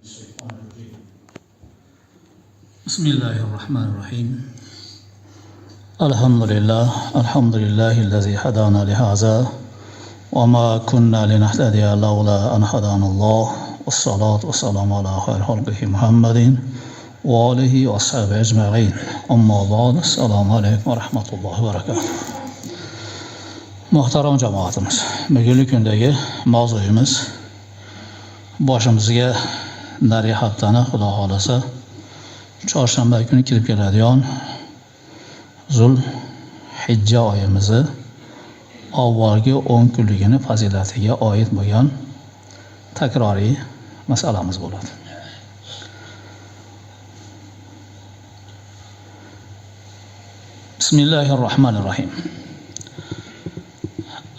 الشيطان الرجيم. بسم الله الرحمن الرحيم. الحمد لله الذي هدانا لهذا وما كنا لنهتدي لولا أن هدانا الله والصلاة والسلام على خير خلقه محمد وآله وأصحابه أجمعين. أما بعد السلام عليكم ورحمة الله وبركاته. Muhtaram cemaatimiz, bugünkü gündəki mavzuyumuz başımızga nari haftani Xudo xolasa chorshanba kuni kirib keladigan Zulhijja oyimizni avvalgi 10 kunligini fazilatiga oid bo'lgan takroriy masalamiz bo'ladi. Bismillahirrahmanirrahim.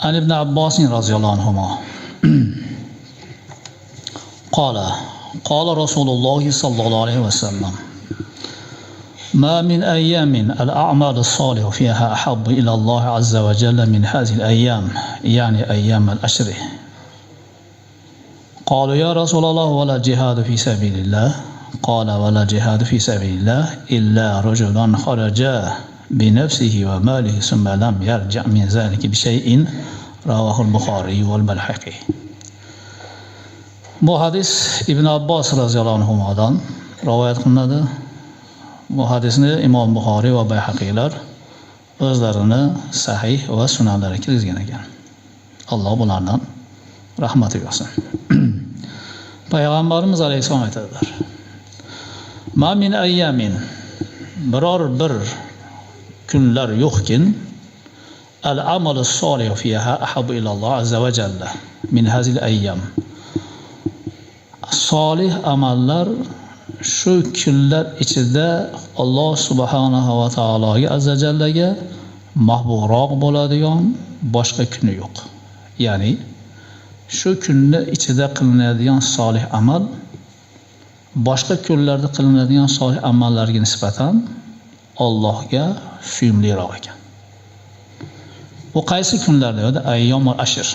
عن ابن عباس رضي الله عنهما قال رسول الله صلى الله عليه وسلم ما من أيام الأعمال الصالحة فيها أحب إلى الله عز وجل من هذه الأيام يعني أيام العشر. قالوا يا رسول الله ولا جهاد في سبيل الله؟ قال ولا جهاد في سبيل الله إلا رجلا خرج بنفسه وماله ثم لم يرجع من ذلك بشيء رواه البخاري والبيهقي. Bu hadis İbn Abbas radhiyallohu anhudan rivoyat qilinadi. Bu hadisni Imom Buxoriy va Bayhaqiylar o'zlarini sahih va sunanlariga kirgizgan ekan. Alloh bulardan rahmat qilsin. Payg'ambarimiz alayhisalom aytadilar: "Ma min ayyamin" biror bir kunlar yo'qkin al-amalu solih fiha ahabbu ilalloh azza va jalla min hazil ayyam. Solih amallar shu kunlar ichida Alloh subhanahu va taologa azza jallaga mahbubroq bo'ladigan boshqa kuni yo'q. Ya'ni shu kunni ichida qilinadigan solih amal boshqa kunlarda qilinadigan solih amallarga nisbatan Allohga suyumliroq ekan. Bu qaysi kunlarda edi? Ayyomul ashr.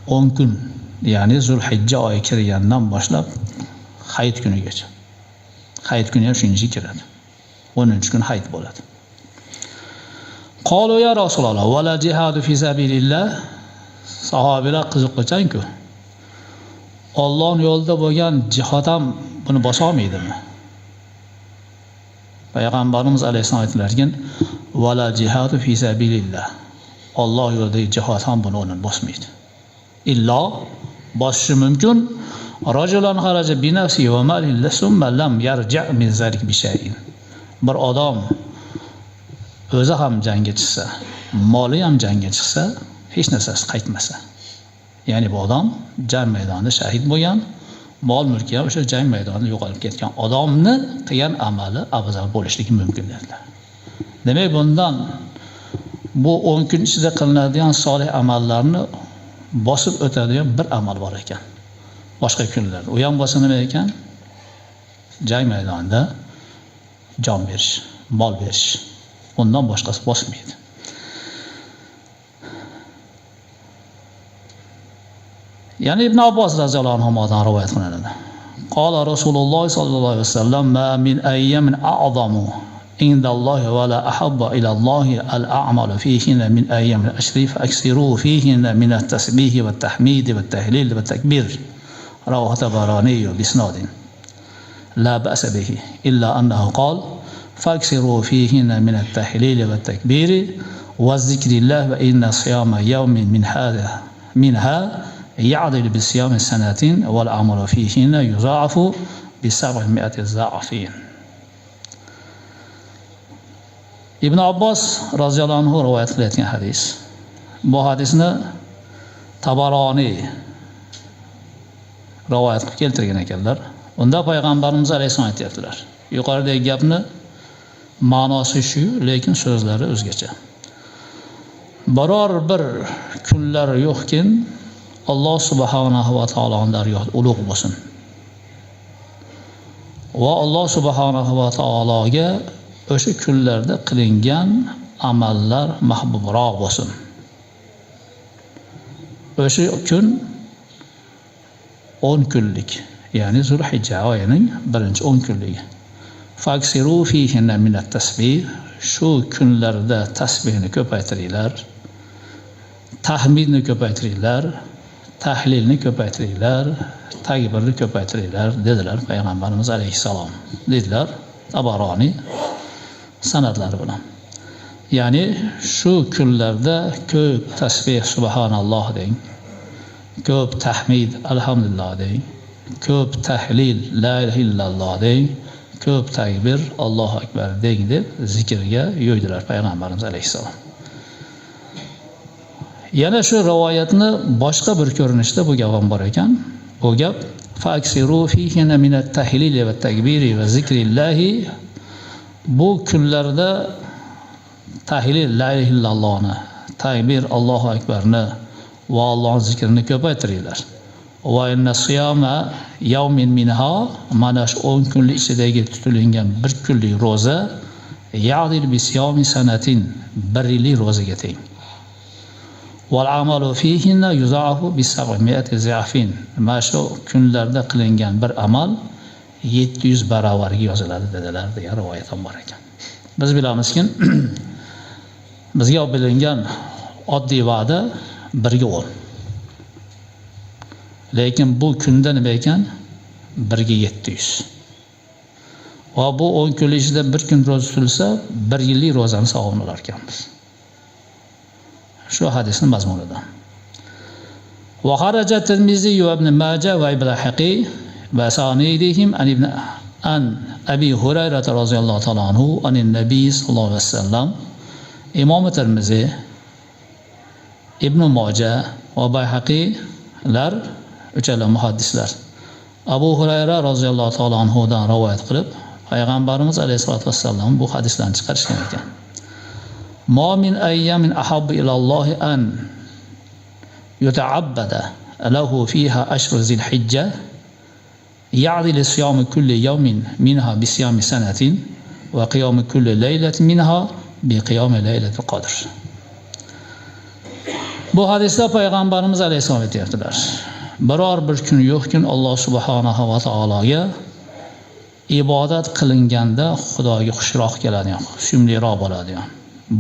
10 kun, ya'ni Zulhijja oyi kirgandan boshlab hayit kunigacha. Hayit kuni ham shunga kiradi. 10-kun hayit bo'ladi. Qalu ya Rasululloh va la jihadu fi sabilillah. Sahobalar qiziquvchan-ku. Allohning yo'lida bo'lgan jihad ham buni bosa olmaydimi? Payg'ambarimiz alayhisalom aytdilarkin: "Vala jihadu fi sabilillah." Alloh yo'lidagi jihad ham buni o'rnini bosmaydi. Illo bosishi mumkin. Rajulan xaraja bi nafsihi va malihi summa lam yarja' min zalik bi shay'in. Bir odam o'zi ham jangga chiqsa, moli ham jangga chiqsa, hech narsasi qaytmasa. Ya'ni bu odam jang maydonida shahid bo'lgan, mol mulki ham o'sha jang maydonida yo'qolib ketgan odamni qilgan amali afzal bo'lishligi mumkin dedilar. Demak, bundan bu 10 kun ichida qilinadigan solih amallarni bosib o'tadigan bir amal bor ekan. Boshqa kunlar. U ham bo'lsa nima ekan? Jang maydonida jon berish, mol berish. Undan boshqasi bosmaydi. Yani İbn Abbas radhiyallohu anhudan rivoyat qilinadi. Qala Rasululloh sallallohu alayhi vasallam: "Ma min ayyamin a'zamu indallohi va la ahabba ilallohi al-a'malu fihinna min ayyamil ashri fa aksiru fihinna min at-tasbih va at-tahmid va at-tahlil va at-takbir." Rawahu Tabarani bi isnadin la ba'sa bihi illa annahu qala: "Faksiru fihinna min at-tahlil va at-takbir wa zikrillah wa inna siyama yawmin minha يعدل بصيام سنة والعمل فيهن يضاعف ب700 ضعفين." İbn Abbas radhiyallohu anhu rivoyat qilayotgan hadis. Bu hadisni Tabarani rivoyat qilib keltirgan ekanlar. Unda payg'ambarimiz alayhisalom aytibdilar: "Yuqoridagi gapni ma'nosi shu, lekin so'zlari o'zgacha. Biror bir kunlar yo'qkin Alloh subhanahu va taoloning dargohida ulug' bo'lsin. Va Alloh subhanahu va taologa o'sha kunlarda qilingan amallar mahbubroq bo'lsin. O'sha kun 10 kunlik ya'ni Zulhijja oyining 10 kunligi. Faksiru fihinna minat tasbih, shu kunlarda tasbihni ko'paytiringlar, tahmidni ko'paytiringlar, tahlilni ko'paytiringlar, takbirni ko'paytiringlar dedilar payg'ambarimiz alayhissalom, dedilar Tabaroniy sanadlari bilan. Ya'ni shu kunlarda ko'p tasbih subhanalloh deng, ko'p tahmid alhamdulillah deng, ko'p tahlil la ilaha illalloh deng, ko'p takbir Allohu akbar deng deb zikrga yo'ydilar payg'ambarimiz alayhissalom. Yana shu rivoyatni boshqa bir ko'rinishda bu gap ham bor ekan. Bu gap faksiru fihinna minat tahlil va takbiri va zikrillahi, bu kunlarda tahlil la ilaha illallohni, takbir Allohu akbarni va Allohning zikrini ko'paytiringlar. Va inna siyama yawmin minha, mana shu 10 kunlik ichidagi tutilgan bir kunlik roza ya'dil bi siyami sanatin, bir yillik rozaga teng. Wal amalu fihinna yuza'afu bi 700 za'fin, mana shu kunlarda qilingan bir amal 700 barobarga yoziladi dedilar degan rivoyat ham bor ekan. Biz bilamizki, bizga bilingan oddiy va'da 1 ga 10. Lekin bu kunda nima ekan? 1 ga 700. Va bu 10 kun ichida bir kun roza tutilsa, 1 yillik rozani savobini olar ekanmiz. Shu hadisning mazmunidan. Va xaraja Tirmizi va Ibn Majah va Ibrahaqi va sanidihim an Abi Hurayra radhiyallohu ta'ala anhu anin Nabiy sallallohu alayhi vasallam. Imom Tirmizi, Ibn Majah va Bayhaqilar uchala muhaddislar Abu Hurayra radhiyallohu ta'ala anhudan rivoyat qilib, payg'ambarimiz alayhisolatu vassallam bu hadislarni chiqarishgan ekan. Ma min ayyamin ahabbu ila Allohi an yuta'abbada lahu fiha ashru zilhijja ya'dil siyam kulli yawmin minha bi siyami sanatin wa qiyam kulli laylatin minha bi qiyam laylatil qadr. Bu hadisda payg'ambarimiz alayhisolom aytibdilar. Biror bir kun yo'qki Alloh subhanahu va taologa ibodat qilinganda Xudoga xushroq keladi, suyumliroq bo'ladi.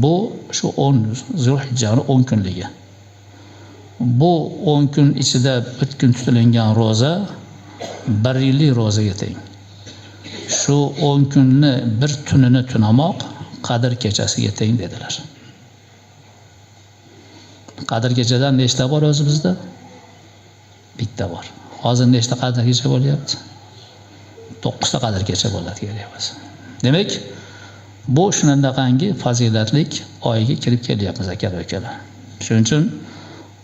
Bu shu 10 Zulhijjaning 10 kunligi. Bu 10 kun ichida bir kun tutilgan roza 1 yillik rozaga teng. Shu 10 kunni bir tunini tunamoq Qadr kechasiga teng dedilar. Qadr kechadan nechta bor o'zimizda? Bitta bor. Hozir nechta Qadr kecha bo'lyapti? 9 ta Qadr kecha bo'ladi kelyapmiz. Demak, bu shunaqangi fazilatlik oyiga kirib kelyapmiz aka-ukalar. Shuning uchun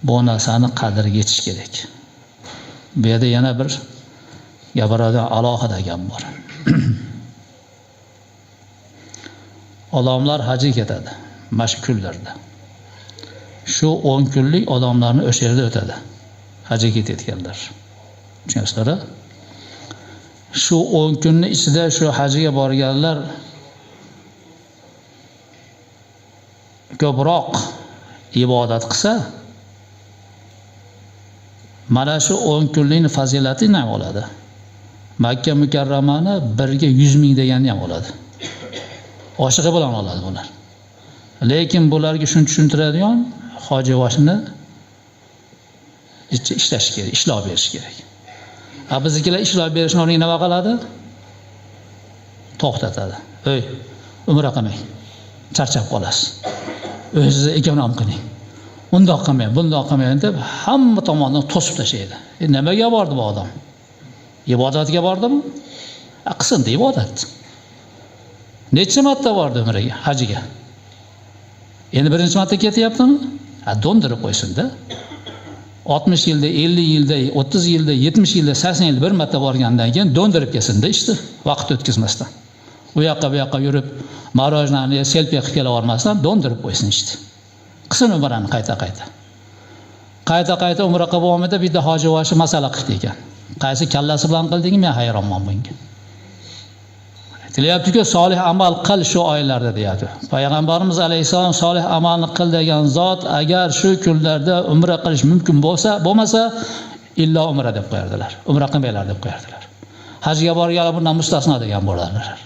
bu narsani qadriga yetish kerak. Bu yerda yana bir gapiradigan alohida gap bor. Odamlar hajga ketadi mana shu kunlarda. Shu 10 kunlik odamlarni o'sha yerda o'tadi. Hajga ketayotganlar. Tushunasizlar? Shu 10 kunning ichida shu hajga borganlar ko'proq ibodat qilsa, mana shu 10 kunlikning fazilati nima bo'ladi? Makka mukarramani 1 ga 100 ming degani ham bo'ladi. Oshig'i bilan oladi bular. Lekin bularga shuni tushuntiradigan hoji boshini ishlash kerak, ishlov berish kerak. Biznikilar ishlov berishni o'rniga nima qiladi? To'xtatadi. Ey, umra qilmang. Charchab qolasiz. O'zingiz ekonom qiling. Undoq qilmang, bundoq qilmang deb hamma tomondan to'sib tashlaydi. Nimaga bordi bu odam? Ibodatga bordimi? Qilsin-da ibodat. Necha marta bordi umraga, hajiga? Endi birinchi marta ketyaptimi? Do'ndirib qo'ysin-da. 60 yilda, 50 yilda, 30 yilda, 70 yilda, 80 yilda bir marta borgandan keyin do'ndirib kelsin-da ishni, vaqt o'tkazmasdan. U yoqqa bu yoqqa yurib, marojnani selfie qilib kela olmasdan do'ndirib qo'ysin ishni. Qilsin umrani qayta-qayta. Qayta-qayta umra qilib olmada bitta hoji boshi masala qildi ekan. Qaysi kallasi bilan qildingmi? Men hayronman bunga. Aytilyapti-ku, solih amal qil shu oylarda deyapti. Payg'ambarimiz alayhisalom solih amalni qil degan zot agar shu kunlarda umra qilish mumkin bo'lmasa, illo umra deb qo'yardilar. Umra qilmanglar deb qo'yardilar. Hajga borganlar bundan mustasno degan bo'ladilar.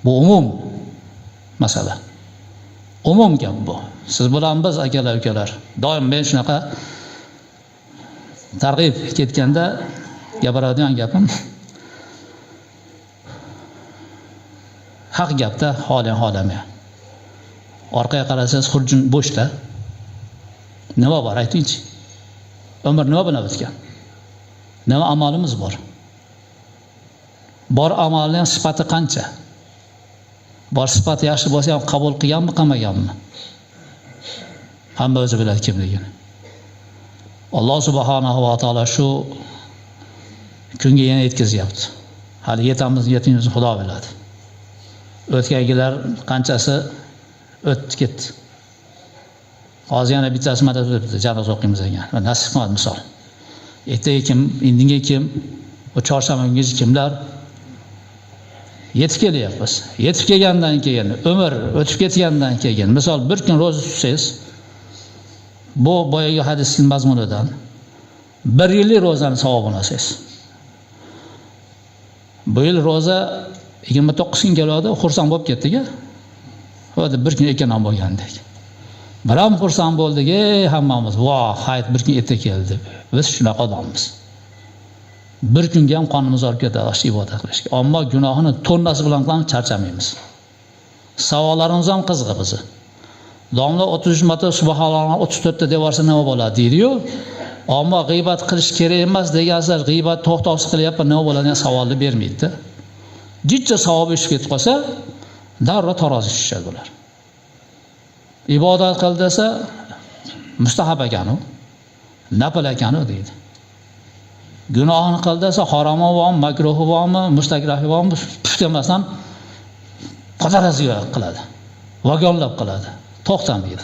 Bu umum masala. Umum gap bu. Siz bilan biz akalar ukalar doim men shunaqa targ'ib ketganda gapiradigan gapim haq gapda holamaya. Orqaga qarasangiz xurjun bo'shda. Nima bor aytingchi? Umr nima bilan o'tgan? Nima amalimiz bor? Bor amalning sifati qancha? Bor sifati yaxshi bo'lsa ham qabul qilganmi, qilmaganmi? Hamma o'zi biladi kimligini. Alloh subhanahu va taolo shu kunga yana yetkazyapti. Hali yetamizni Xudo biladi. O'tgangilar qanchasi o'tdi ketdi. Hozir yana bittasi madad o'tibdi, janoza o'qiymiz degan. Nasib qilmadi misol. Ertaga kim, indinga kim, o chorshanba kungacha kimlar yetib kelyapmiz. Yetib kelgandan keyin, umr o'tib ketgandan keyin, misol bir kun ro'za tutsangiz, bu boyagi hadisning mazmunidan 1 yillik ro'zani savobini olsangiz. Bu yil ro'za 29 kun keladi, xursand bo'lib ketdik-a. Hozir bir kun ekan ham bo'lgandek. Biram xursand bo'ldik, hammamiz, "Voh, hayt bir kun erta keldi." Biz shunaqa odammiz. Bir kunga ham qonimiz olib ketadi ibodat qilishga. Ammo gunohini tonnasi bilan qilib charchamaymiz. Savollarimiz ham qiziq bizni. Domla 33 marta subhanalloh 34 ta devorsa nima bo'ladi deydi-yu. Ammo g'iybat qilish kerak emas degansizlar, g'iybat to'xtovsiz qilyapti, nima bo'ladi degan savolni bermaydi. Jichcha savob ishib ketib qolsa, darrov tarozi tushadi bular. Ibodat qil desa, mustahab ekanu, nafil ekanu deydi. Gunohni qil desa, haromi bormi, makruhi bormi, mustakrahi bormi, puftamasdan qatarasiga qiladi. Vagonlab qiladi. To'xtamaydi.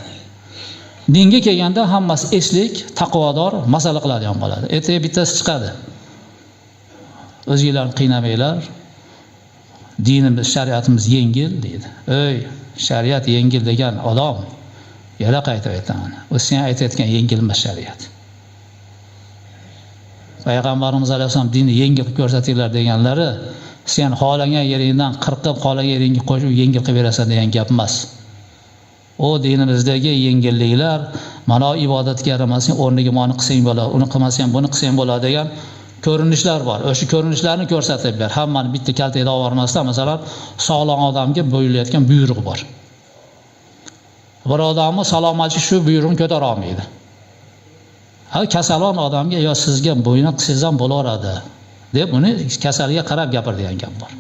Dinga kelganda hammasi eslik, taqvodor, masala qiladigan bo'ladi. Ertaga bittasi chiqadi. O'zinglarni qiynamanglar. Dinimiz, shariatimiz yengil deydi. Ey, shariat yengil degan odam yana qaytib aytaman. O sen aytayotgan yengil emas shariat. Payg'ambarimiz alayhisalom dinni yengil qilib ko'rsatinglar deganlari, sen xohlagan yeringdan qirqib, xohlagan yeringga qo'shib yengil qilib berasan degan gap emas. O dinimizdagi yengilliklar, mana ibodatga yaramasang o'rniga mani qilsang bo'ladi, uni qilmasang buni qilsang bo'ladi degan ko'rinishlar bor. O'sha ko'rinishlarni ko'rsatib ber. Hammani bitta kaltaga olib masalan, sog'lom odamga bo'yilayotgan buyruq bor. Bir odamni salomatlik shu buyruqni ko'tara olmaydi. Hali kasalon odamga yo sizga bo'yni qilsangiz ham bo'laveradi deb uni kasaliga qarab gapir degan gap bor.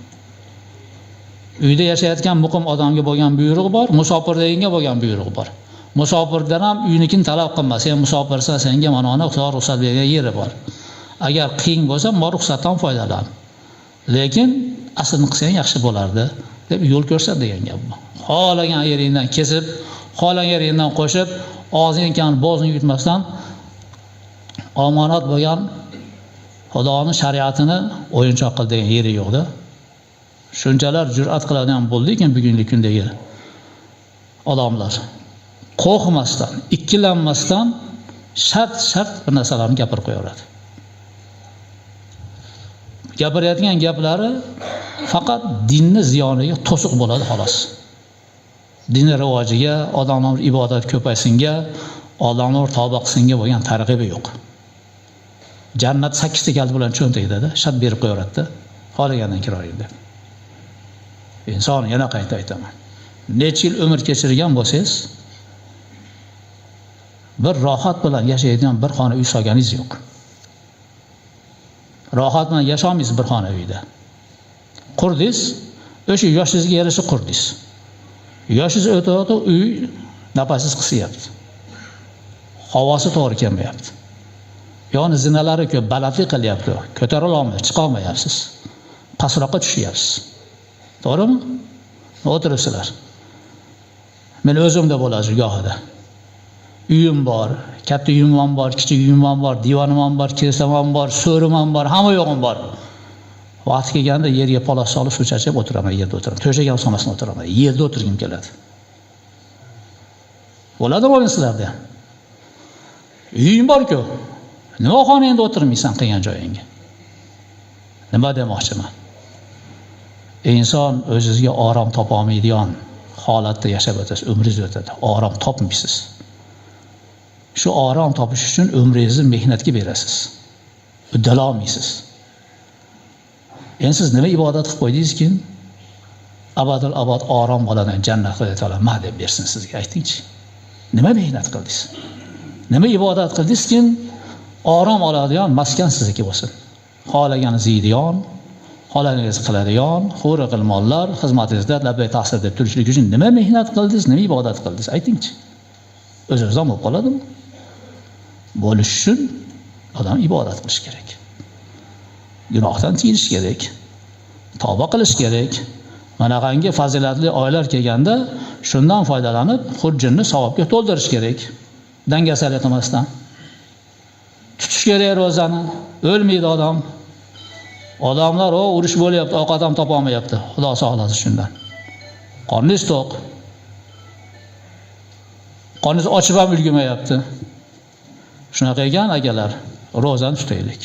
Uyda yashayotgan muqim odamga bo'lgan buyruq bor, musofir deganga bo'lgan buyruq bor. Musofirdan ham uynikini talab qilma. Sen musofirsan, senga mana ona Xudo ruxsat bergan yeri bor. Agar qiyin bo'lsa, ma ruxsatdan foydalan. Lekin aslini qilsang yaxshi bo'lardi deb yo'l ko'rsat degan gap bu. Xohlagan yeringdan kesib, xohlagan yeringdan qo'shib, og'zingdan bo'zing yutmasdan omonat bo'lgan Xudoning shariatini o'yinchoq qil degan yeri yo'qda. Shunchalar jur'at qiladigan bo'ldiki bugungi kundagi odamlar qo'rqmasdan, ikkilanmasdan shart bir narsalarni gapirib qo'yaveradi. Gapirayotgan gaplari faqat dinni ziyoniga to'siq bo'ladi xolos. Din rivojiga, odamlar ibodat ko'paysinga, odamlar tavba qilsinga bo'lgan targ'ibi yo'q. Jannat 8 ta kalti bilan cho'ntagida shart berib qo'yaveradi-da, xohlagandan kiroying deb. Inson yana qayta aytaman. Necha yil umr kechirgan bo'lsangiz, bir rohat bilan yashaydigan bir xona uy solganingiz yo'q. Rohat bilan yashamaysiz bir xona uyda. Qurdingiz, o'sha yoshingizga yarasha qurdingiz. Yoshingiz o'tadi, uy nafasingiz qisyapti. Havosi to'g'ri kelmayapti. Yoni zinalari ko'p, balandlik qilyapti. Ko'tarila olmaysiz, chiqa olmayapsiz. Pastroqqa tushyapsiz. To'g'rimi? O'tiribsizlar. Men o'zimda bo'ladi gohida. Uyim bor, katta uyim ham bor, kichik uyim ham bor, divonim ham bor, kresam ham bor, so'rim ham bor, hamma yo'g'im bor. Vaqt kelganda yerga polos solib suv chachib o'tiraman, yerda o'tiraman. To'shak ham sonasida o'tiraman. Yerda o'tirgim keladi. Bo'ladimi sizlarda? Uying bor-ku. Nima xonangda o'tirmaysan qilgan joyingga? Nima demoqchiman? Inson o'zingizga orom topa olmaydigan holatda yashab o'tasiz, umringiz o'tadi. Orom topmaysiz. Shu orom topish uchun umringizni mehnatga berasiz. Uddalolmaysiz. Endi siz nima ibodat qilib qo'ydingizki, abadul abad orom oladigan jannat Xudo taolo ma deb bersin sizga, aytingchi. Nima mehnat qildingiz? Nima ibodat qildingizki, orom oladigan maskan sizniki bo'lsin. Xohlaganingiz yeydigan, xohlaganingiz qiladigan, huri qilmonlar xizmatingizda labbay taqsir deb turishlik uchun nima mehnat qildingiz, nima ibodat qildingiz, aytingchi. O'zingizdan bo'lib qoladimi? Bo'lish uchun odam ibodat qilish kerak. Gunohdan tiyilish kerak. Tavba qilish kerak. Manaqangi fazilatli oylar kelganda shundan foydalanib, xurjinni savobga to'ldirish kerak. Dangasalik qilmasdan. Tutish kerak ro'zani. O'lmaydi odam. Odamlar urush bo'lyapti, ovqat ham topa olmayapti. Xudo saqlasin shundan. Qorningiz to'q. Qorningiz ochib ham ulgurmayapti. Shunaqa ekan akalar, ro'zani tutaylik.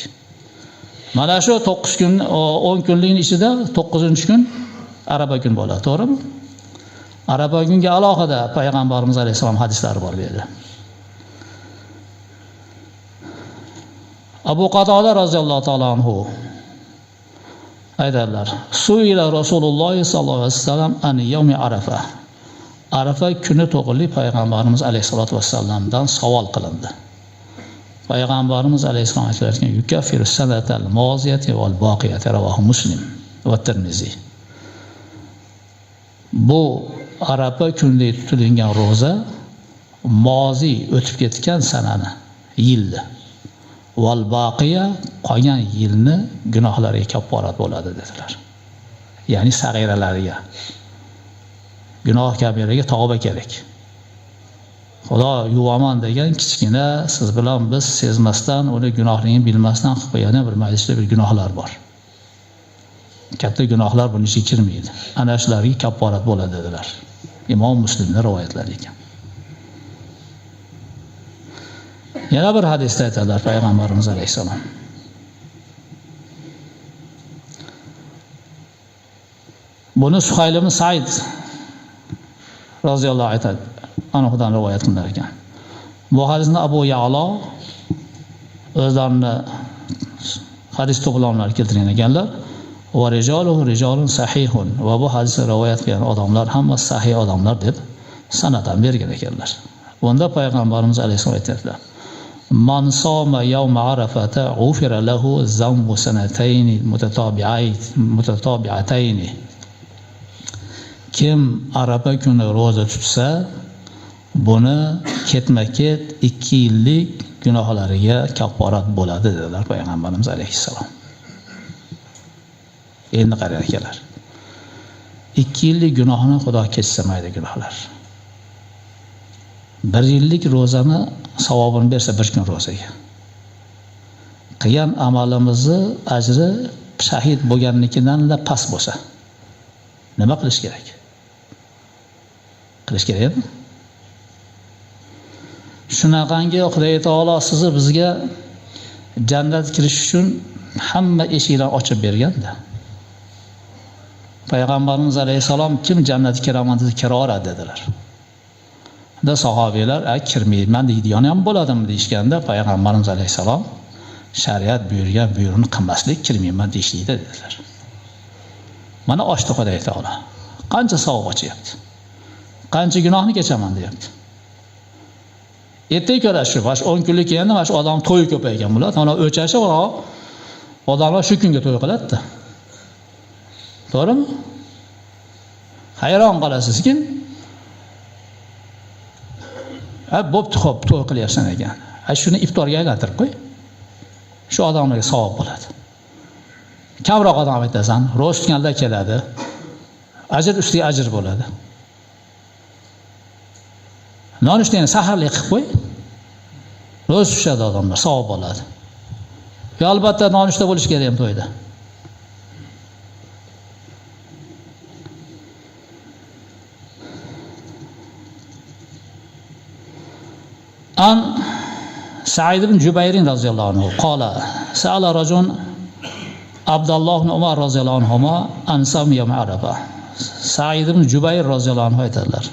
Mana shu 9 kun, 10 kunlikning ichida 9-kun Arafa kun bo'ladi, to'g'rimi? Arafa kunga alohida payg'ambarimiz alayhisalom hadislari bor bu yerda. Abu Qatoda roziyallohu taolo anhu aytadilar: "Suila Rasululloh sallallohu alayhi vasallam an yawmi Arafa." Arafa kuni to'g'ri payg'ambarimiz alayhisolatu vasallamdan savol qilindi. Payg'ambarimiz alayhisalom aytadilar: "Yukaffiru sanatal moziyati wal baqiyati rawahu Muslim va Tirmiziy." Bu Arafa kunida tutilgan roza mozi o'tib ketgan sanani, yilni, val baqiya qolgan yilni gunohlariga kafforat bo'ladi dedilar. Ya'ni sag'iralariga, gunoh kabiraga tavba kerak. Xudo yuvaman degan kichkina siz bilan biz sezmasdan, uni gunohligini bilmasdan qilib qo'ygan bir majlisda bir gunohlar bor. Katta gunohlar buning ichiga kirmaydi. Ana shularga kafforat bo'ladi dedilar. Imom Muslimning rivoyatlari ekan. Yana bir hadisda aytadilar payg'ambarimiz alayhisalom: Buni Suhayl ibn Said roziyallohu aytadi. Anhudan rivoyat qilingan ekan. Bu hadisni Abu Ya'lo o'zlarining hadis to'plamlari keltirgan ekanlar. Va rijaluhu rijalun sahihun. Va bu hadisni rivoyat qilgan odamlar hammasi sahih odamlar deb sanaddan bergan ekanlar. Bunda payg'ambarimiz alayhisolom aytadilar: "Man soma yawma arafata ghufira lahu zambu sanatayn mutatabi'atayn." Kim Arafa kuni roza tutsa, buni ketma-ket 2 yillik gunohlariga kafforat bo'ladi dedilar payg'ambarimiz alayhissalom. Endi qarang akalar. 2 yillik gunohni Xudo kechirmaydi gunohlar. 1 yillik ro'zani savobini bersa 1 kun ro'zaga. Qilgan amalimizni ajri shahid bo'lganligidan-la past bo'lsa, nima qilish kerak? Qilish kerakmi? Shunaqangi Xudo taolo sizni bizga jannat kirish uchun hamma eshiklarni ochib berganda. Payg'ambarimiz alayhisalom kim jannatga kiraman desa kira oladi dedilar. Da sahobiylar kirmayman deydigan ham bo'ladimi deyishganda payg'ambarimiz alayhisalom shariat buyurgan buyruqni qilmaslik kirmayman deyishlikda dedilar. Mana ochdi Xudo taolo. Qancha savob ochyapti. Qancha gunohni kechaman deyapti. Ertaga ko'rasiz, shu 10 kunlik kelganda mana shu odam to'yi ko'paygan bo'ladi. Mana o'chashi bor, odamlar shu kunga to'y qiladi. To'g'rimi? Hayron qolasizki, bo'pti, xo'p, to'y qilyapsan ekan. Shuni iftorga aylantirib qo'y. Shu odamlarga savob bo'ladi. Kamroq odam aytasan, ro'z tutganlar keladi. Ajr ustiga ajr bo'ladi. Nonushtaga saharlik qilib qo'y. Ro'z tushadi odamlar, savob bo'ladi. Yo albatta nonushta bo'lish kerak ham to'yda. An Sa'id ibn Jubayr radhiyallohu anhu qala sa'ala rajul Abdullah ibn Umar radhiyallohu anhuma an sawm yawm Arafa. Sa'id ibn Jubayr radhiyallohu anhu aytadilar.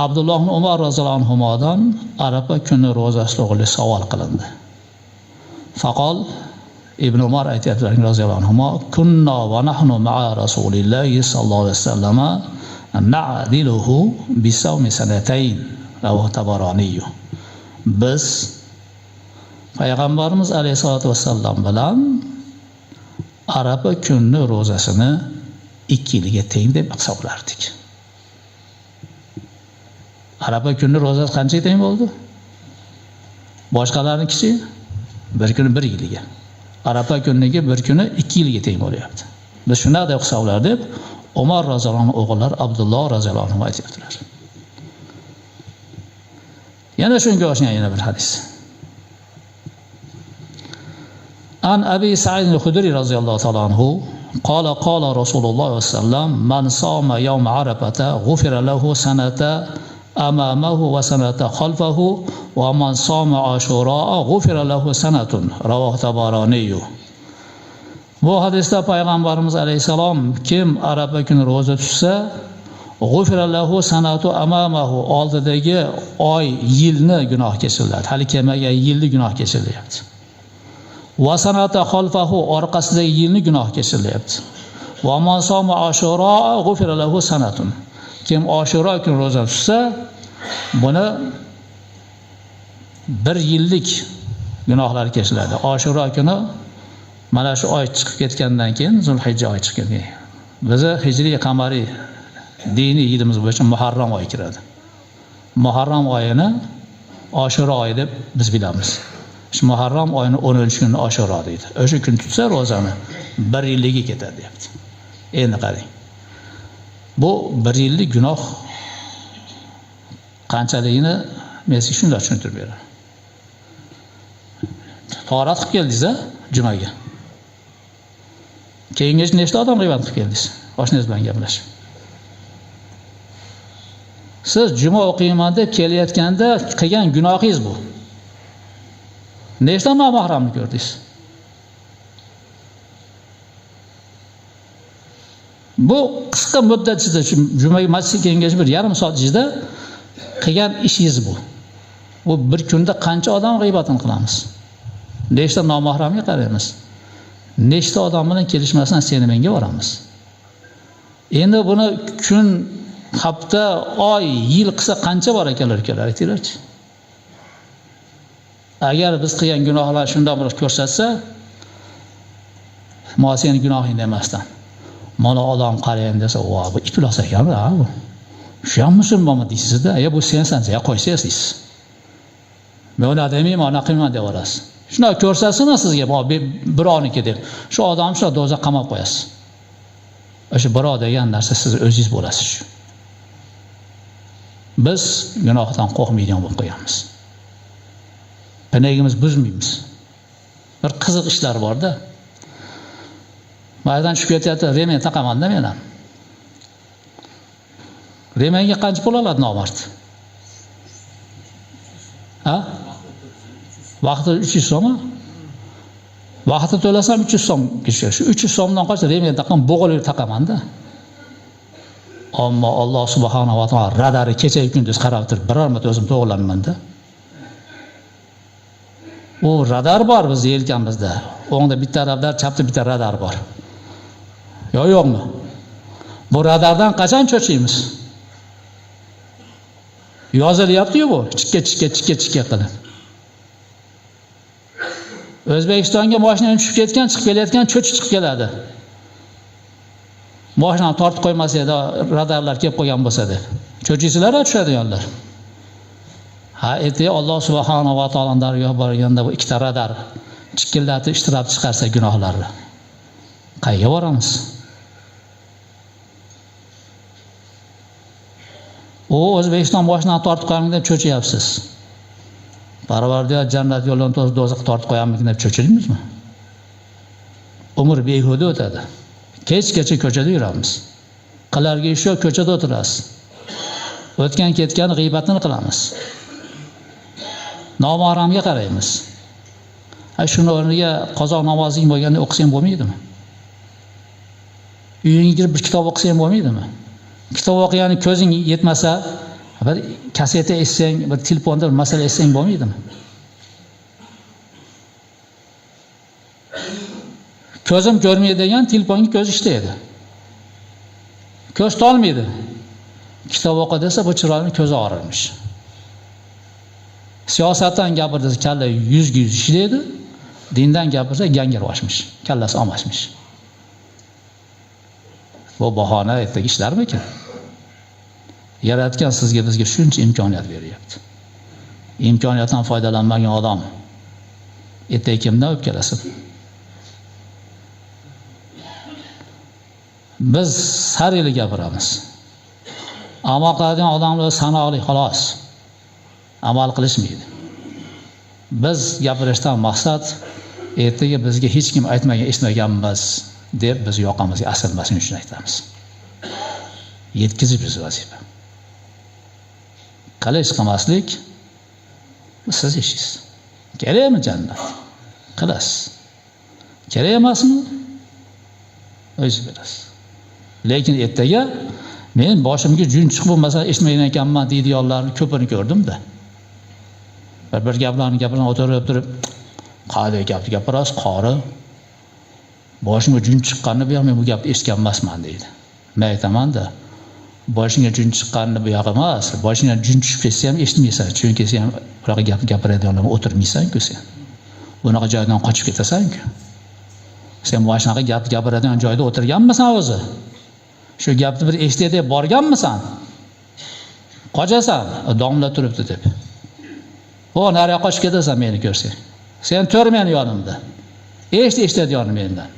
Abdullah ibn Umar radhiyallohu anhudan Arafa kuni ro'zasi to'g'ri savol qilindi. Faqol Ibn Umar aytadilar radhiyallohu anhuma kunna va nahnu ma'a Rasulillahi sallallohu alayhi vasallam na'diluhu bi sawmi sanatayn rawahu Tabarani. Biz payg'ambarimiz alayhisolatu vasallam bilan Arafa kuni ro'zasini 2 yilga teng deb hisoblardik. Arafa kuni ro'zasi qanchaga teng bo'ldi? Boshqalarnikichi bir kuni 1 yilga. Arafa kuniga bir kuni 2 yilga teng bo'lyapti. Biz shunday deb hisoblar deb Umar roziyallohu anhu o'g'illari Abdulloh roziyallohu anhu aytibdilar. Yana shunga o'xshagan yana bir hadis. An Abi Sa'id al-Khudri roziyallohu ta'ala anhu qala qala Rasululloh sallallohu alayhi vasallam man sama yawm Arafata ghufira lahu sanata amamahu wa sanata khalfahu wa man sama Ashura ghufira lahu sanatun rawahu Tabarani. Bu hadisda payg'ambarimiz alayhisalom kim Arafa kuni ro'za tutsa ghufira lahu sanatu amamahu oldidagi oy yilni gunoh kechiriladi. Hali kelmagan yilni gunoh kechirilyapti. Va sanata khalfahu orqasidagi yilni gunoh kechirilyapti. Va man sama Ashura ghufira lahu sanatun. Kim Ashura kuni ro'za tutsa buni 1 yillik gunohlar kechiriladi. Ashura kuni mana shu oy chiqib ketgandan keyin Zulhijja oyi chiqib ketgan. Bizi hijriy qamariy diniy yilimiz bo'yicha Muharram oyi kiradi. Muharram oyini Ashura oyi deb biz bilamiz. Shu Muharram oyini 13-kuni Ashura deydi. O'sha kun tutsa ro'zani 1 yilligi ketadi deyapti. Endi qarang. Bu 1 yillik gunoh qanchaligini men sizga shunday tushuntirib beraman. Tahorat qilib keldingiz-a jumaga. Keyingi nechta odam g'iybat qilib keldingiz? Oshnangiz bilan gaplashib. Siz juma o'qiyman deb kelayotganda qilgan gunohingiz bu. Nechta nomahramni ko'rdingiz? Bu qisqa muddat ichida jumaga masjidga kelgach bir yarim soat ichida qilgan ishingiz bu. Bu bir kunda qancha odam g'iybatini qilamiz? Nechta nomahramga qaraymiz? Nechta odam bilan kelishmasdan seni menga boramiz? Endi buni kun, hafta, oy, yil qilsa qancha bor ekanlar aytinglarchi. Agar biz qilgan gunohlar shunday bo'lib ko'rsatsa, "Ma seni gunohing demasdan, mana odam qarayim desa, "Va, bu iflos ekan-da, bu. Shu ham musulmonmi deysiz-da, bu sensan, ya qo'ysangiz." Men ular demayman, ana qilmayman deb olasiz. Shuna ko'rsatsin sizga, birovniki deb. Shu odamni shu do'zaxga qamab qo'yasiz. O'sha birov degan narsa siz o'zingiz bo'lasiz. Biz gunohdan qo'rqmaydigan bo'lib qo'yamiz. Pinagimiz buzmaymiz. Bir qiziq ishlar bor-da. Ba'zan tushib ketyapti, remen taqamanda men ham. Remenga qancha pul oladi nomard? Ha? Vaqti 300 so'mmi? Vaqti to'lasam 300 so'm kishga. Shu 300 so'mdan qo'shib remen taqam bo'g'ilib taqamanda. Ammo Alloh subhanahu va taolo radari kecha-yu kunduz qarab turib, biror marta o'zim to'g'rilanmanda. U radar bor biz yelkamizda. O'ngda bitta radar, chapda bitta radar bor. Yo'qmi? Bu radardan qachon cho'chiymiz? Yozilyapti-ku bu, chikka qilib. O'zbekistonga mashina tushib ketgan, chiqib kelayotgan cho'chib chiqib keladi. Mashinani tortib qo'ymasa edi, radarlar kelib qo'ygan bo'lsa deb. Cho'chiysizlar tushadiganlar. Ha, aytdi Alloh subhanahu va taoloning dargohiga borganda bu ikkita radar chikillatib ishtirab chiqarsa gunohlarni. Qayerga boramiz? O O'zbekiston mashinani tortib qo'yamiz deb cho'chiyapsiz. Parvardigor jannat yo'lidan do'zaxga tortib qo'yamiz deb cho'chirdingizmi? Umr behuda o'tadi. Kechgacha ko'chada yuramiz. Qilarga ish yo'q, ko'chada o'tirasiz. O'tgan ketgan g'iybatini qilamiz. Nomahramga qaraymiz. Shuni o'rniga qazo namozing bo'lganda o'qisang bo'lmaydimi? Uyingga kirib bir kitob o'qisang bo'lmaydimi? Kitob o'qigani ko'zing yetmasa, bir kaseta eshitsang, bir telefonda bir masala eshitsang bo'lmaydimi? Ko'zim ko'rmaydi degan telefonga ko'z ishlaydi. Ko'z tolmaydi. Kitob o'qi desa bu chiroyli ko'zi og'rirmish. Siyosatdan gapirdi, kalla 100 ishlaydi. Dindan gapirsa gangiroshmish, kallasi olmasmish. Bu bahona ertaga ishlarmikin? Yaratgan sizga bizga shuncha imkoniyat beryapti. Imkoniyatdan foydalanmagan odam ertaga kimdan o'pkalasin? Biz har yili gapiramiz. Amal qiladigan odamlar sanoqli xolos. Amal qilishmaydi. Biz gapirishdan maqsad ertaga bizga hech kim aytmagan, eshitmaganmiz deb biz yoqamizga asilmasin uchun aytamiz. Yetkizish biz vazifa. Qilmaslik siz ishingiz. Kerakmi jannat? Qilasiz. Kerak emasmi? O'zingiz bilasiz. Lekin ertaga men boshimga jun chiqib bo'lmasa eshitmaydigan ekanman deydiganlarni ko'pini ko'rdim-da. Bir gaplarni o'tirib turib, qanday gapni gapirasiz, qori. Boshimga jun chiqqanini bu yoq men bu gapni eshitgan emasman deydi. Men aytaman-da, boshingga jun chiqqanini bu yoq emas, boshingga jun tushib ketsa ham eshitmaysan, chunki sen bunaqa gap gapiradiganlarga o'tirmaysan-ku sen. Bunaqa joydan qochib ketasan-ku. Sen mana shunaqa gap gapiradigan joyda o'tirganmisan o'zi? Shu gapni bir eshitay deb borganmisan? Qochasan, domla turibdi deb. O nariga qochib ketasan meni ko'rsang. Sen tur meni yonimda. Eshitadigan mendan.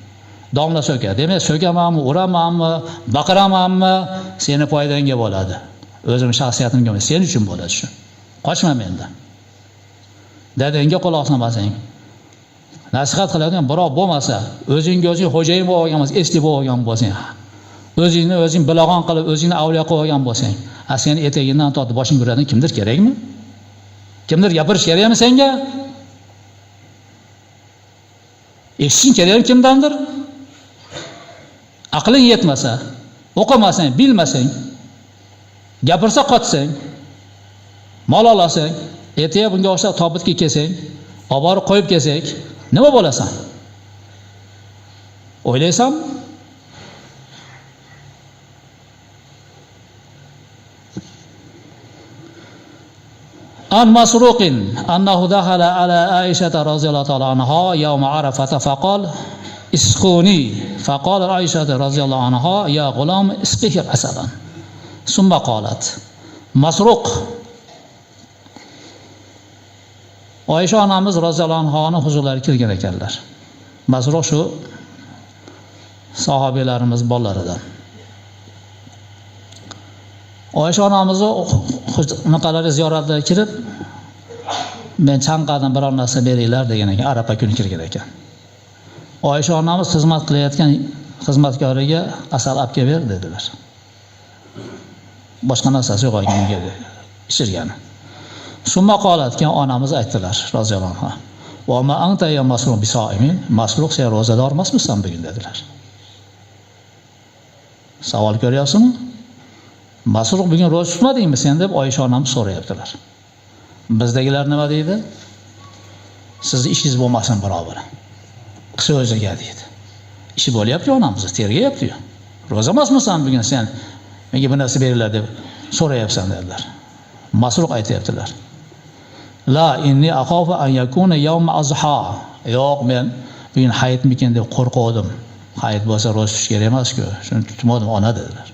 Domla so'kadi. Demak, so'kamanmi, uramanmi, baqiramanmi, seni foydangga bo'ladi. O'zim shaxsiyatimga emas, sen uchun bo'ladi shu. Qochma mendan. Dadangga quloq solmasang, nasihat qiladigan birov bo'lmasa, o'zing xo'jayin bo'lib olgan bo'lsang, esli bo'lib olgan bo'lsang, o'zing bilag'on qilib, o'zingni avliyo qilib olgan bo'lsang, seni etagingdan tortib boshing uradigan kimdir kerakmi? Kimdir gapirish kerakmi senga? Eshitishing kerakmi kimdandir? Aqling yetmasa, o'qimasang, bilmasang, gapirsa qochsang, mol olasang, ertaga bunga o'xshab tobutga kelsang, olib borib qo'yib kelsak, nima bo'lasan? O'ylaysanmi? An Masruqin annahu dakhala ala Aisha radhiyallahu ta'ala anha yawm Arafah faqal isquni faqala Aisha radhiyallahu anha ya ghulam isqihi asalan summa qalat Masruq Oysha onamiz roziyallohu anhoning huzurlariga kirgan ekanlar. Masruq shu sahobalarimiz bolalaridan. Oysha onamizni naqalari ziyoratga kirib, men chanqadan biror narsa beringlar degan ekan, Arafa kuni kirgan ekan. Oysha onamiz xizmat qilayotgan xizmatkoriga asal olib kelib ber dedilar. Boshqa narsasi yo'q ekan ishirgani. Summa qolatgan onamiz aytdilar roziyallohu anha. Va ma anta ya Masruq bisoimin? Masruq sen rozador emasmisan bugun dedilar. Savol ko'ryapsizmi? Masruq bugun roza tutmadingmi sen deb Oysha onamiz so'rayaptilar. Bizdagilar nima deydi? Sizni ishingiz bo'lmasin birovlar. Qisi o'ziga deydi. Ishi bo'lyapti onamiz, tergayapti-yu. Roza emasmisan bugun sen? Menga bir narsa beringlar deb so'rayapsan dedilar. Masruq aytayaptilar. La inni akhafu an yakuna yawm azha. Yo'q, men bugun hayitmikin deb qo'rqdim. Hayit bo'lsa roza tutish kerak emas-ku. Shuni tutmadim ona dedilar.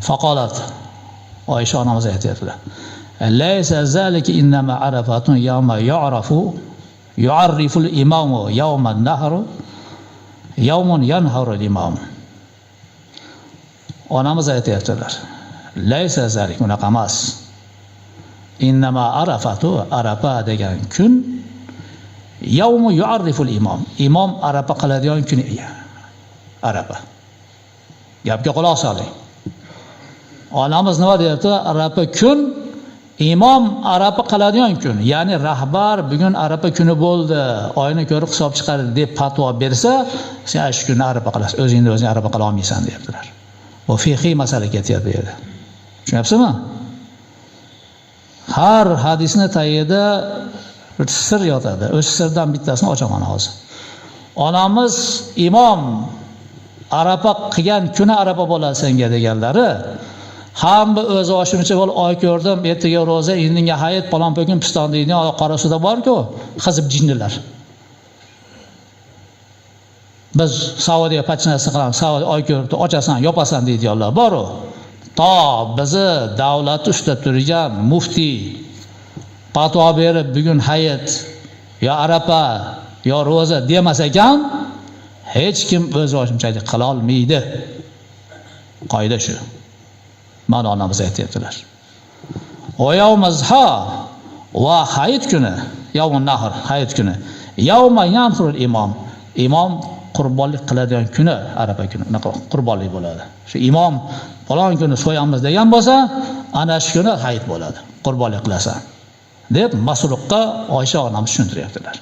Faqalat Oysha onamiz aytayaptilar. Laysa zalika innama arafatun yawma yu'arrifu al-imamu yawma an-nahr yawmun yanharu al-imam. Onamiz aytayaptilar. Laysa zalik unaqa emas. Innama arafatu arafa degan kun yawmu yu'arrifu al-imam. Imom arafa qiladigan kun arafa. Gapga quloq soling. Onamiz nima deyapti? Arafa kun imom arafa qiladigan kun, ya'ni rahbar bugun arafa kuni bo'ldi, oyni ko'rib hisob chiqardi deb fatvo bersa, sen shu kunni arafa qilasiz, o'zingni o'zing arafa qila olmaysan deyaptilar. Bu fiqhiy masala ketyapti bu yerda. Tushunyapsizmi? Har hadisni tagida bir sir yotadi. O'sha sirdan bittasini ochaman hozir. Onamiz imom arafa qilgan kuni arafa bo'ladi senga deganlari, hamma o'z oshimcha bo'l oy ko'rdim, ertaga roza, indinga hayit, palon po'kin piston deydigan qora suvda bor-ku, xizib jinnilar. Biz Saudiya pachinasi qilamiz, Saudiya oy ko'rib ochasan, yopasan deydiganlar bor-ku. To bizni davlat ushlab turgan muftiy fatvo berib bugun hayit yo arafa yo roza demas ekan, hech kim o'z oshimchalik qila olmaydi. Qoida shu. Mana onamiz aytibdilar. Va yawmazha va hayit kuni, yawmun nahr, hayit kuni. Yawma yanfurul imom. Imom qurbonlik qiladigan kuni arafa kuni qurbonlik bo'ladi. Shu imom falon kuni so'yamiz degan bo'lsa, ana shu kuni hayit bo'ladi. Qurbonlik qilasan deb Masruqqa Oysha onamiz tushuntiryaptilar.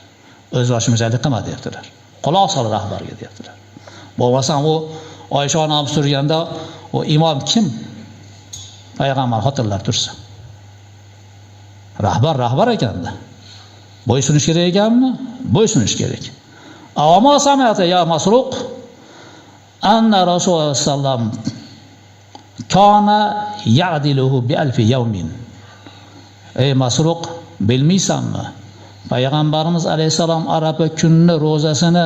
O'z oshimchalik qilma deyaptilar. Quloq sol rahbarga deyaptilar. Bo'lmasam u Oysha onamiz turganda u imom kim? Payg'ambar xotinlar tursa. Rahbar ekanda. Bo'ysunish kerak ekanmi? Bo'ysunish kerak. Avamo samiyata ya Masruq anna Rasululloh sallam kana ya'diluhu bi alfi yawmin. Ey Masruq, bilmaysanmi? Payg'ambarimiz alayhisalom arafa kunni ro'zasini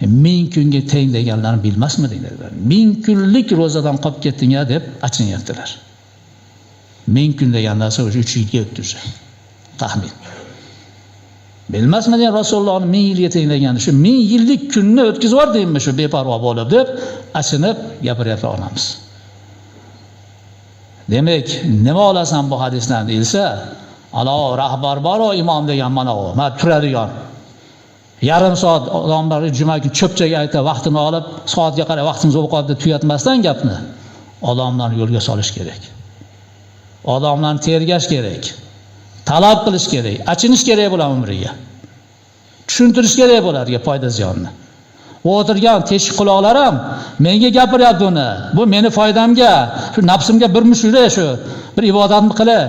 1000 kunga teng deganlarni bilmasmidi dedilar. 1000 kunlik ro'zadan qolib ketding-a deb achinyaptilar. 1000 kun degan narsa o'sha 3 yilga o'tdi. Taxmin. Bilmasmidi Rasulullohning 1000 yilga teng degani shu 1000 yillik kunni o'tkazib yubordingmi shu beparvo bo'lib deb achinib gapiryapti onamiz. Demak, nima olasan bu hadisdan deyilsa, ana rahbar bor, imom degan mana u. Men turadigan. Yarim soat odamlarga juma kuni cho'pchaga aytib, vaqtini olib, soatga qarab vaqtimiz bo'lib qoldi tuyatmasdan gapni. Odamlarni yo'lga solish kerak. Odamlarni tergash kerak. Talab qilish kerak, achinish kerak bo'lar umriga. Tushuntirish kerak bo'larga foyda ziyonni. U o'tirgan teshik quloqlar ham menga gapiryapti buni. Bu meni foydamga, shu nafsimga bir mushura shu, bir ibodatni qila,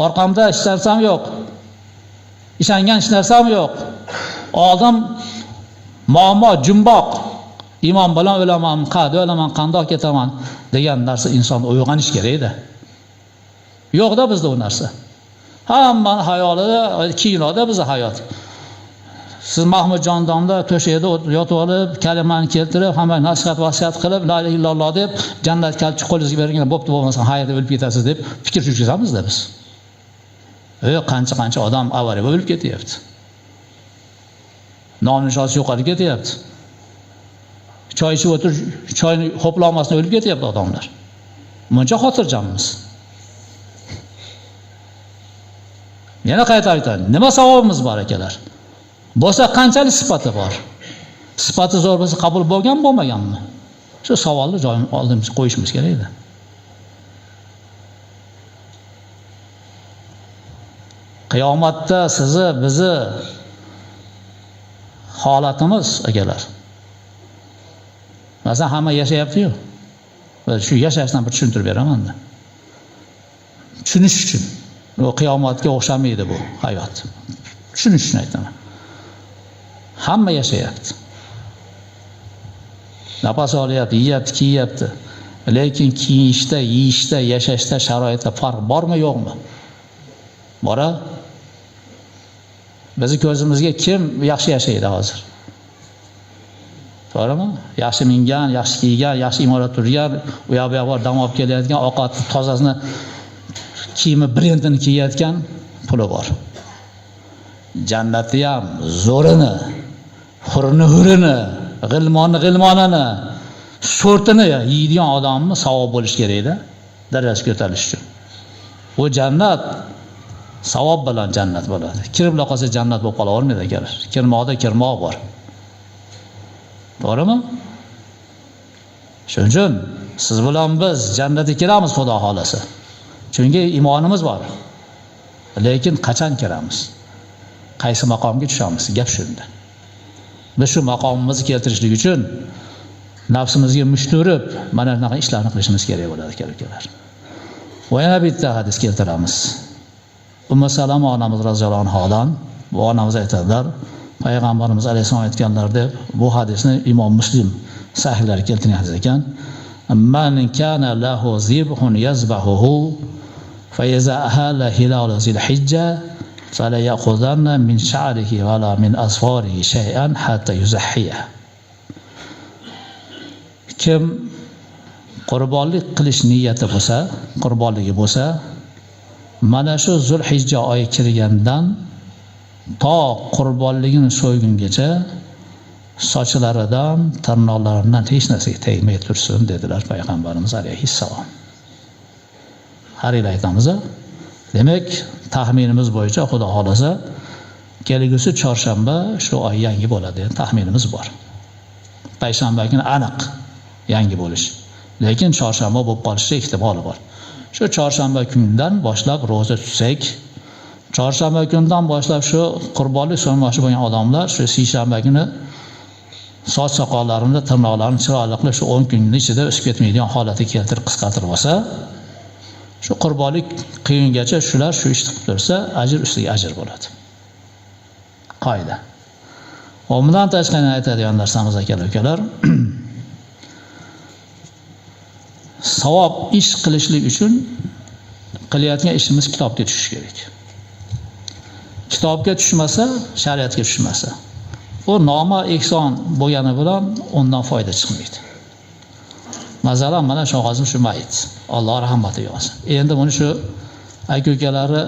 orqamda hech narsam yo'q. Ishongan hech narsam yo'q. Odam muammo jumboq. Imom bilan o'laman, o'laman, qandoq ketaman degan narsa inson uyg'onish kerak edi. Yo'qda bizda u narsa. Hamma hayolida, kinoda bizning hayot. Siz Mahmudjon domda to'shakda yotib olib, kalimani keltirib, hamma nasihat vasiyat qilib, la ilaha illalloh deb, jannat kalchi qo'lingizga bergan bo'pti bo'lmasa hayotda o'lib ketasiz deb fikr yuritamiz-da biz. Qancha odam avariya bo'lib ketyapti. Non-nishonsi yo'qolib ketyapti. Choy ichib o'tirib, choyni ho'plolmasdan o'lib ketyapti odamlar. Buncha xotirjammiz. Yana qayta aytaman, nima savobimiz bor akalar? Bo'lsa qanchalik sifati bor? Sifati zo'r bo'lsa qabul bo'lmaganmi? Shu savolni joyiga oldimizga qo'yishimiz kerak edi. Qiyomatda bizni holatimiz akalar. Masalan, hamma yashayapti-yu. Shu yashashdan bir tushuntirib beraman-da. Tushunish uchun. O qiyomatga o'xshamaydi bu hayot. Tushunish uchun aytaman. Hamma yashayapti. Nafas olyapti, yeyapti, kiyapti. Lekin kiyishda, yeyishda, yashashda sharoitda farq bormi, yo'qmi? Bora. Bizni ko'zimizga kim yaxshi yashaydi hozir? To'g'rimi? Yaxshi mingan, yaxshi kiygan, yaxshi imorat turgan, u yoqqa bor dam olib kelayotgan, ovqat tozasini kiyimi brendini kiyayotgan puli bor. Jannatda ham zo'rini, hurini, g'ilmonini, so'rtini yeydigan odamni savob bo'lish kerak-da, darajasi ko'tarilish uchun. Bu jannat savob bilan jannat bo'ladi. Kirib qolsa jannat bo'lib qolavermaydi akalar. Kirmoq bor. To'g'rimi? Shuning uchun siz bilan biz jannatga kiramiz Xudo xolasa. Chunki iymonimiz bor. Lekin qachon kiramiz? Qaysi maqomga tushamiz? Gap shunda. Biz shu maqomimizni keltirishlik uchun nafsimizga mushturib, mana shunaqa ishlarni qilishimiz kerak bo'ladi, aka-ukalar. Va yana bitta hadis keltiramiz. Ummu Salama onamiz roziyallohu anhodan bu onamiz aytadilar, Payg'ambarimiz alayhisalom aytganlar deb bu hadisni Imom Muslim sahihlari keltirgan hadis ekan. Man kana lahu zibhun yazbahuhu fa iza ahala hilal zilhijja fala ya'khudanna min sha'rihi wala min asfarihi shay'an hatta yuzahhiya. Kim qurbonlik qilish niyati bo'lsa, qurbonligi bo'lsa, mana shu Zulhijja oyi kirgandan to qurbonligini so'ygungacha sochlaridan, tirnoqlaridan hech narsaga tegmay tursin dedilar Payg'ambarimiz alayhissalom. Har yil aytamiz. Demak, taxminimiz bo'yicha Xudo xolasa kelgusi chorshanba shu oy yangi bo'ladi degan taxminimiz bor. Payshanba kuni aniq yangi bo'lish. Lekin chorshanba bo'lib qolishi ehtimoli bor. Shu chorshanba kunidan boshlab roza tutsak, chorshanba kunidan boshlab shu qurbonlik so'ymoqchi bo'lgan odamlar shu seshanba kuni soch soqollarini, tirnoqlarini chiroyli qilib shu 10 kunning ichida o'sib ketmaydigan holatiga keltirib qisqartirib olsa, shu qurbonlik qiyingacha shular shu ishni qilib tursa, ajr ustiga ajr bo'ladi. Qoida. Bundan tashqari aytadigan narsamiz aka-ukalar, savob ish qilishlik uchun qilayotgan ishimiz kitobga tushishi kerak. Kitobga tushmasa, shariatga tushmasa, bu noma ehson bo'lgani bilan undan foyda chiqmaydi. Masalan, mana shu hozir shu mayit, Alloh rahmatiga olsin. Endi buni shu aka-ukalari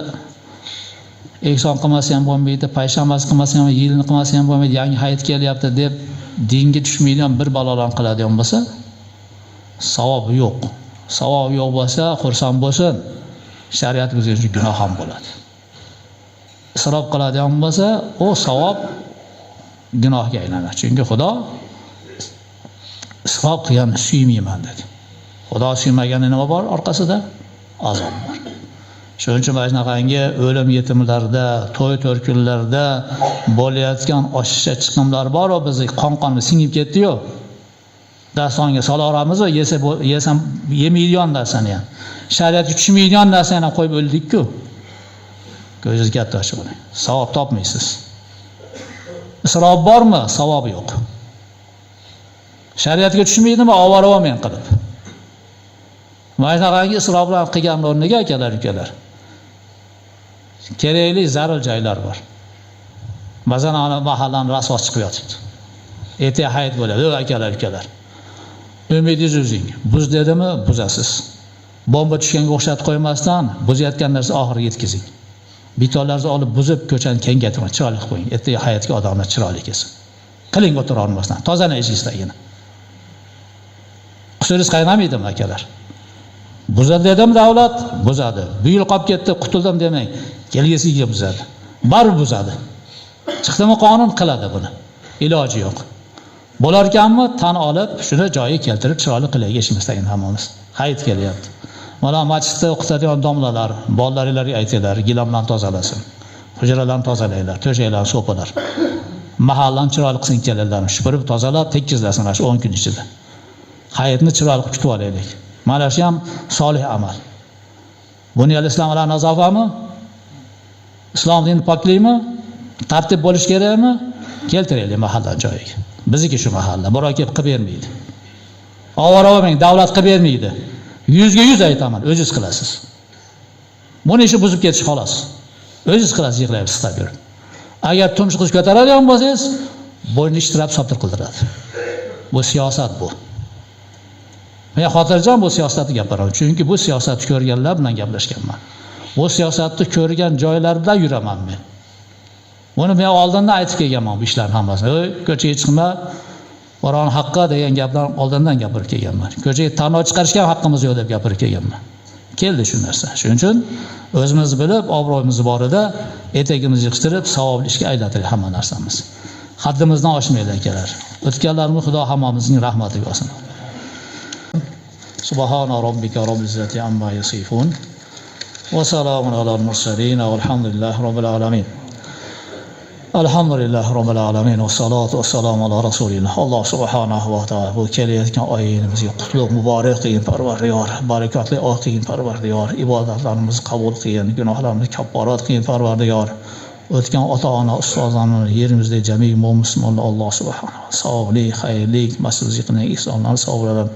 ehson qilmasa ham bo'lmaydi, payshanbasi qilmasa ham, yilini qilmasa ham bo'lmaydi, yangi hayit kelyapti deb dinga tushmaydigan bir balolarni qiladigan bo'lsa, savob yo'q. Savob yo'q bo'lsa, xursand bo'lsin. Shariat bizga uchun gunoh ham bo'ladi. Isrof qiladigan bo'lsa, u savob gunohga aylanadi. Chunki Xudo isrof qilganni suymayman dedi. Xudo suymagani nima bor orqasida? Azob bor. Shuning uchun mana shunaqangi o'lim yetimlarda, to'y to'rkunlarda bo'layotgan oshiqcha chiqimlar bor, o bizni qon-qonga singib ketdi-yu. Dastonga solaramiz, yesam yemaydigan narsani ham. Shariatga tushmaydigan narsani ham qo'yib o'ldik-ku. Ko'zingiz katta ochib qo'ying. Savob topmaysiz. Isrof bormi? Savob yo'q. Shariatga tushmaydimi? Ovora bo'lmang qilib. Mana shunaqangi isroflar qilgan o'rniga akalar. Kerakli zarur joylar bor. Masalan, ana mahallani rasos chiqib yotibdi. Ertaga hayit bo'ladi, akalar. Umidingiz o'zing. Buz dedimi? Buzasiz. Bomba tushganga o'xshatib qo'ymasdan, buzayotgan narsa oxiriga yetkazing. Bitonlarni olib buzib, ko'chani kengaytirib, chiroyli qilib qo'ying. Ertaga hayotga odamlar chiroyli kelsin. Qiling o'tira olmasdan, tozalaysizlar. Qusuringiz qaynamaydi akalar. Buzadi dedim davlat, buzadi. Bu yil qolib ketdi, qutuldim demang. Kelgisiga buzadi. Baribir buzadi. Chiqdimi qonun qiladi buni. Iloji yo'q. Bo'lar ekanmi, tan olib, shuni joyiga keltirib chiroyli qilayga ishimizdan hammamiz. Hayit kelyapti. Mana masjidda o'qitadigan domlalar, bolalarga aytinglar, gilam bilan tozalasin. Hujralarni tozalanglar, to'shaklarni so'palar. Mahallani chiroyli qilsin kelinlarni, supurib tozalab, tekizlasinlar shu 10 kun ichida. Hayitni chiroyli qilib kutib olaylik. Mana shu ham solih amal. Buni islom ala nazofami? Islom dini poklikmi? Tartib bo'lish kerakmi? Keltiraylik mahalla joyiga. Bizniki shu mahalla, birov kelib qilib bermaydi. Ovora bo'lmang, davlat qilib bermaydi. 100 ga 100 aytaman, o'zingiz qilasiz. Buni ishi buzib ketish xolos. O'zingiz qilasiz, yig'laysiz qilib yurib. Agar tumshuq qiz ko'taradigan bo'lsangiz, bo'yni ishtirab sotir qildiradi. Bu siyosat bu. Men xotirjam bu siyosatni gapiraman, chunki bu siyosatni ko'rganlar bilan gaplashganman. Bu siyosatni ko'rgan joylarda yuraman men. Buni men oldindan aytib kelganman bu ishlarning hammasini. Ko'chaga chiqma, Qur'on haqqi degan gaplarni oldindan gapirib kelganman. Ko'chaga tanov chiqarishga haqqimiz yo'q deb gapirib kelganman. Keldi shu narsa. Shuning uchun o'zimiz bilib, obro'yimiz borida etagimizni yig'ishtirib, savobli ishga aylantirib hamma narsamiz. Haddimizdan oshmaydi akalar. O'tganlarimiz Xudo hammamizning rahmatiga olsin. Subhana robbika robbil izzati amma yasifun. وسلام على المرسلين والحمد لله رب العالمين. Alhamdulillah Rabbil alamin ve salatu ve selamu ala Resulillah. Allah subhanahu ve taala bu kelayotgan oyimizga qutlug' muborak qilgin Parvardigor, barakatli oy qilgin Parvardigor, ibodatlarimizni qabul qilgin, gunohlarimizni kafforat qilgin Parvardigor. O'tgan ota-ona, ustozlarni yerimizda jami musulmonlar Alloh subhanahu sog'lik, xayrlik, mas'uliyatni ihsonlar savoblab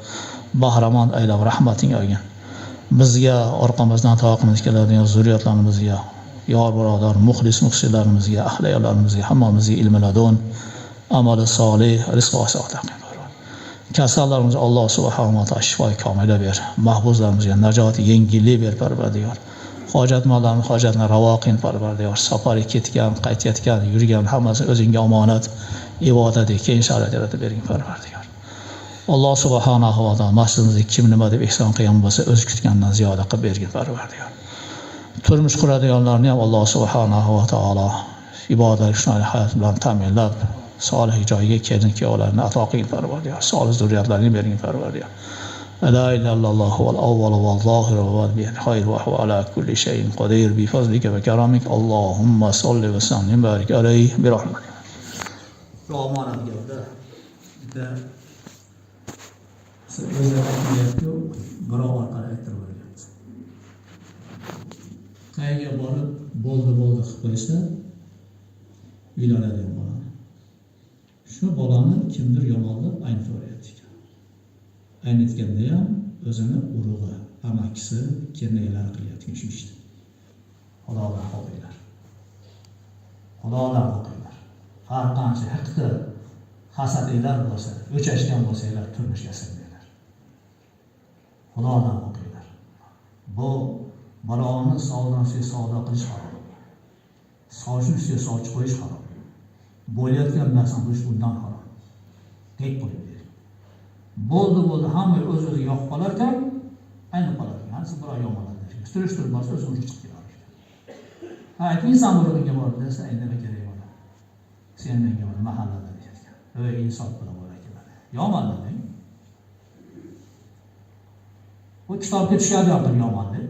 bahramand aylab rahmating olgin. Bizga orqamizdan taqimiz keladigan zurriyatlarimizga yor birodar muxlis muhsinlarimizga, ahliyollarimizga, hammamizga ilm ladun, amali solih, rizq vosiq taqdim qilsin. Kasallarimizni Alloh subhanahu va taolo shifo komila ber. Mahbuslarimizga najot, yengillik ber Parvardigor. Hojatmonlarning hojatini ravo qilgin Parvardigor. Safarga ketgan, qaytayotgan, yurgan hammasini o'zingga omonat, ibodatga keng sharoit yaratib bergin Parvardigor. Alloh subhanahu va taolo masjidimizga kim nima deb ihson qilgan bo'lsa, o'z kutgandan ziyoda qilib bergin Parvardigor. Turmush quradiganlarni ham Alloh subhanahu va taolo ibodat ijtimoiy hayot bilan ta'minlab, solih joyga kelin kuyovlarni ato qilgin Parvardigor. Solih zurriyatlarni bergin Parvardigor. La ilaha illalloh val avval val zohir val xayr va huva ala kulli shay'in qodir bi fazlika va karamik. Allohumma solli va sallim barik alayhi bi rahmatik. Romanat gapda bitta o'zlariga birov orqali aytib o'rgatdi. Qayga borib bo'ldi qilib qo'ysa uylanadigan bolani. Shu bolani kimdir yomonlab aynitib o'rgatdi ekan. Aynitganda ham o'zini urug'i, amakisi, kelinaylari qilyotgan shu ishni. Xudodan qo'rqinglar. Xudodan qo'rqinglar. Har qancha haqda hasadinglar bo'lsa, o'chashgan bo'lsanglar turmushga sig'inglar. Xudodan qo'rqinglar. Bu birovni savdodan savdo qilish harom. Sochni ustiga soch qo'yish harom. Bo'layotgan narsani qilish bundan harom. Tek qo'yib bering. Bo'ldi, hamma o'z-o'ziga yoqib qolar ekan, aynib qolar ekan. Siz birov yomonladi. Surishtirib borsa o'zini chiqib kelar ekan. Inson bo'lganiga borib desa, nima kerak bo'ladi? Sen menga bir mahallada deyotgan. Insof bilan bo'lar ekan. Yomonlading. Bu kitobga tushadi yomonlik.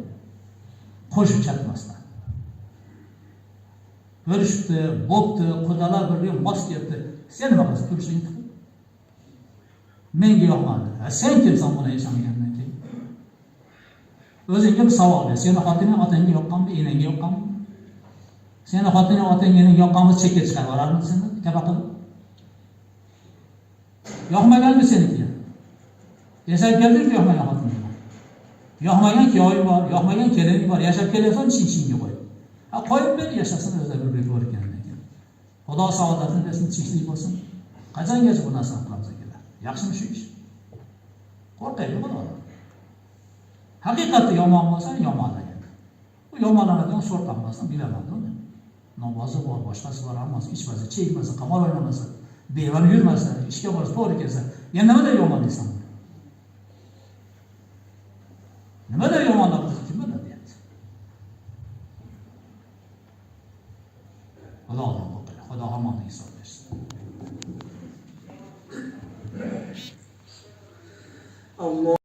Qo'shib chatmasdan. Ko'rishibdi, bo'pti, qudalar birga mos kelibdi. Sen nima qilsan? Turishing. Menga yoqmadi. Sen kimsan buni eshitgandan keyin? O'zingga bir savol ber. Seni xotining otangga yoqqanmi, enangga yoqqanmi? Seni xotining otangga enangga yoqqanmi, chekka chiqarib olarmidi seni? Kaba qilib. Yoqmaganmi seniki? Yashab keldingmi yoqmagan xotining? Yoqmagan kuyoving bor, yoqmagan kelining bor, yashab kelyapsan, ishingga qo'y. Qo'yib ber, yashasin o'zlari bir-biriga o'rgangan ekan. Xudo saodatini bersin, tinchlik bo'lsin. Qachongacha bu narsani qilamiz akalar? Yaxshimi shu ish? Qo'rqaydi bular. Haqiqatda yomon bo'lsa yomonlagan. Bu yomonlanadigan sort hammasini bilaman uni. Namozi bor, boshqasi bor, hammasi ichmasa, chekmasa, qamar o'ynamasa, bevani yurmasa, ishga borsa, to'g'ri kelsa, yana nimada yomon deysan? Nimada yomonlar kim biladi endi? Xudodan qo'rqinglar. Xudo hammani hisob bersin. Allah